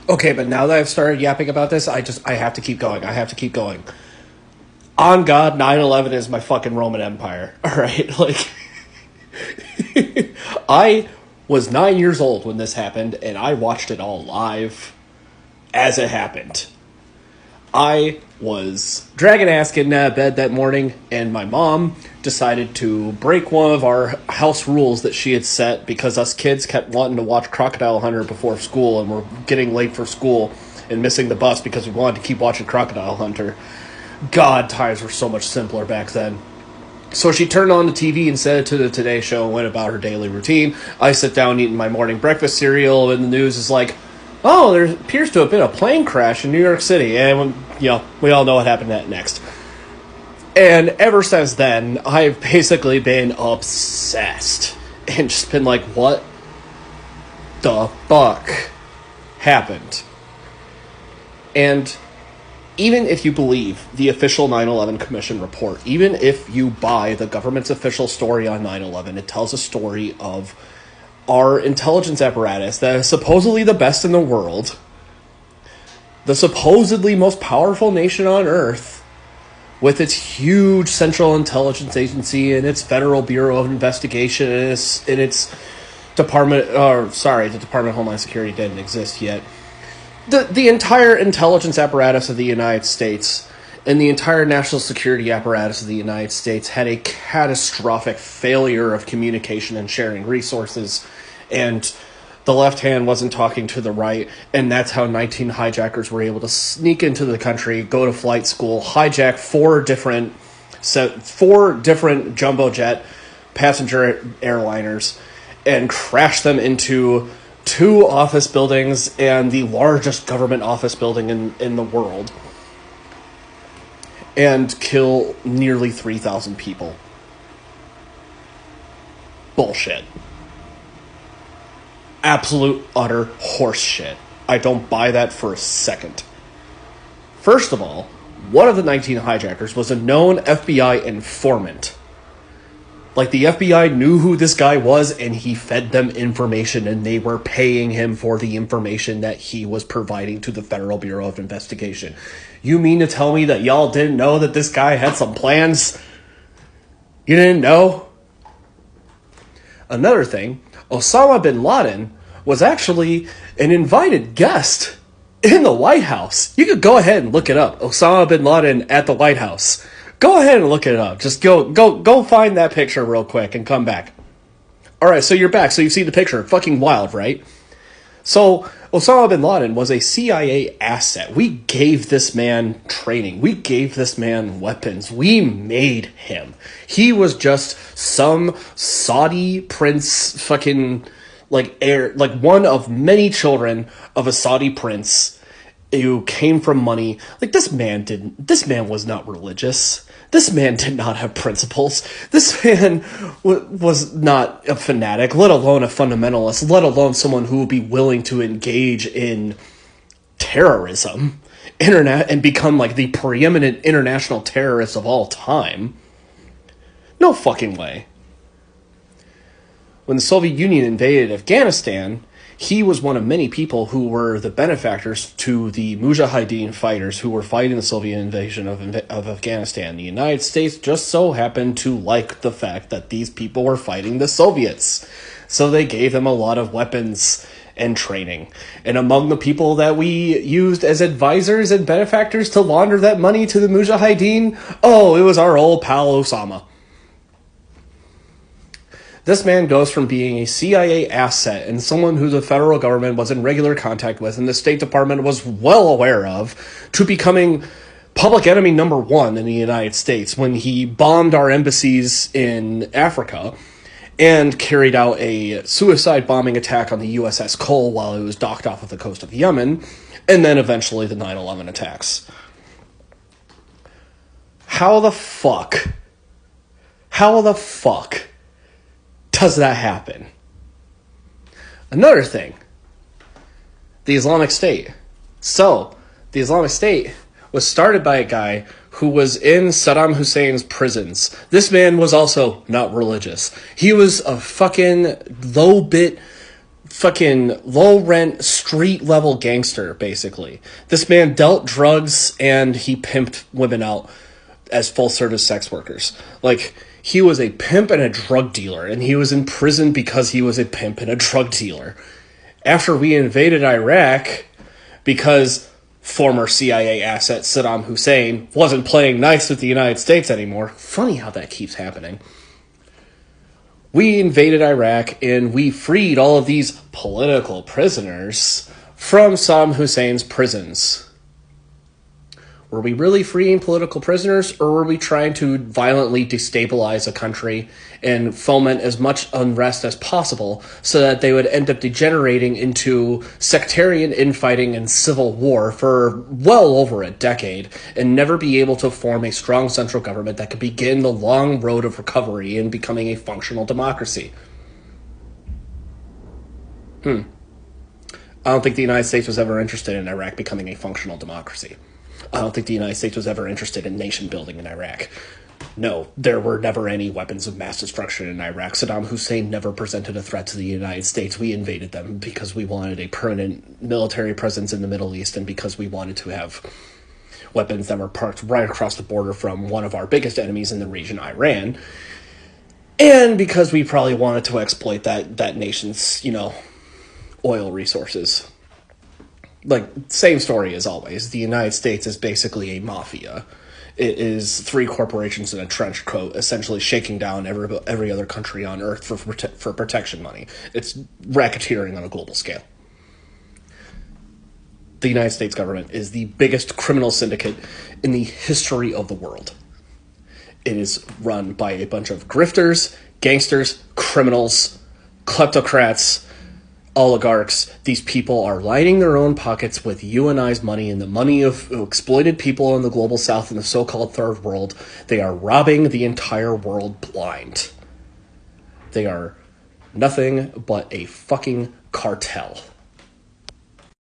Okay, but now that I've started yapping about this, I have to keep going. I have to keep going. On God, 9/11 is my fucking Roman Empire. All right, like I was 9 years old when this happened, and I watched it all live as it happened. I was dragging ass getting out of bed that morning, and my mom decided to break one of our house rules that she had set because us kids kept wanting to watch Crocodile Hunter before school, and we're getting late for school and missing the bus because we wanted to keep watching Crocodile Hunter. God, times were so much simpler back then. So she turned on the TV and set it to the Today Show and went about her daily routine. I sit down eating my morning breakfast cereal, and the news is like, oh, there appears to have been a plane crash in New York City. And, we all know what happened next. And ever since then, I've basically been obsessed. And just been like, what the fuck happened? And even if you believe the official 9/11 Commission report, even if you buy the government's official story on 9/11, it tells a story of our intelligence apparatus that is supposedly the best in the world, the supposedly most powerful nation on Earth, with its huge central intelligence agency and its Federal Bureau of Investigation and its Department, the Department of Homeland Security didn't exist yet. The entire intelligence apparatus of the United States and the entire national security apparatus of the United States had a catastrophic failure of communication and sharing resources, and the left hand wasn't talking to the right, and that's how 19 hijackers were able to sneak into the country, go to flight school, hijack four different jumbo jet passenger airliners, and crash them into 2 office buildings and the largest government office building in the world, and kill nearly 3,000 people. Bullshit. Absolute, utter horse shit. I don't buy that for a second. First of all, one of the 19 hijackers was a known FBI informant. Like, the FBI knew who this guy was, and he fed them information, and they were paying him for the information that he was providing to the Federal Bureau of Investigation. You mean to tell me that y'all didn't know that this guy had some plans? You didn't know? Another thing, Osama bin Laden was actually an invited guest in the White House. You could go ahead and look it up. Osama bin Laden at the White House. Go ahead and look it up. Just go find that picture real quick and come back. Alright, so you're back. So you see the picture. Fucking wild, right? So, Osama bin Laden was a CIA asset. We gave this man training. We gave this man weapons. We made him. He was just some Saudi prince fucking, like one of many children of a Saudi prince who came from money. Like, this man was not religious. This man did not have principles. This man was not a fanatic, let alone a fundamentalist, let alone someone who would be willing to engage in terrorism and become like the preeminent international terrorist of all time. No fucking way. When the Soviet Union invaded Afghanistan, he was one of many people who were the benefactors to the Mujahideen fighters who were fighting the Soviet invasion of Afghanistan. The United States just so happened to like the fact that these people were fighting the Soviets. So they gave them a lot of weapons and training. And among the people that we used as advisors and benefactors to launder that money to the Mujahideen, it was our old pal Osama. This man goes from being a CIA asset and someone who the federal government was in regular contact with and the State Department was well aware of, to becoming public enemy number 1 in the United States when he bombed our embassies in Africa and carried out a suicide bombing attack on the USS Cole while it was docked off of the coast of Yemen, and then eventually the 9/11 attacks. How the fuck does that happen? Another thing, the Islamic State. So, the Islamic State was started by a guy who was in Saddam Hussein's prisons. This man was also not religious. He was a fucking low-bit fucking low-rent, street-level gangster, basically. This man dealt drugs, and he pimped women out as full-service sex workers. Like, he was a pimp and a drug dealer, and he was in prison because he was a pimp and a drug dealer. After we invaded Iraq, because former CIA asset Saddam Hussein wasn't playing nice with the United States anymore, funny how that keeps happening, we invaded Iraq and we freed all of these political prisoners from Saddam Hussein's prisons. Were we really freeing political prisoners, or were we trying to violently destabilize a country and foment as much unrest as possible so that they would end up degenerating into sectarian infighting and civil war for well over a decade and never be able to form a strong central government that could begin the long road of recovery and becoming a functional democracy? I don't think the United States was ever interested in Iraq becoming a functional democracy. I don't think the United States was ever interested in nation building in Iraq. No, there were never any weapons of mass destruction in Iraq. Saddam Hussein never presented a threat to the United States. We invaded them because we wanted a permanent military presence in the Middle East and because we wanted to have weapons that were parked right across the border from one of our biggest enemies in the region, Iran. And because we probably wanted to exploit that nation's, oil resources. Like, same story as always. The United States is basically a mafia. It is three corporations in a trench coat, essentially shaking down every other country on Earth for protection money. It's racketeering on a global scale. The United States government is the biggest criminal syndicate in the history of the world. It is run by a bunch of grifters, gangsters, criminals, kleptocrats, oligarchs. These people are lining their own pockets with you and I's money and the money of exploited people in the global south and the so-called third world. They are robbing the entire world blind. They are nothing but a fucking cartel.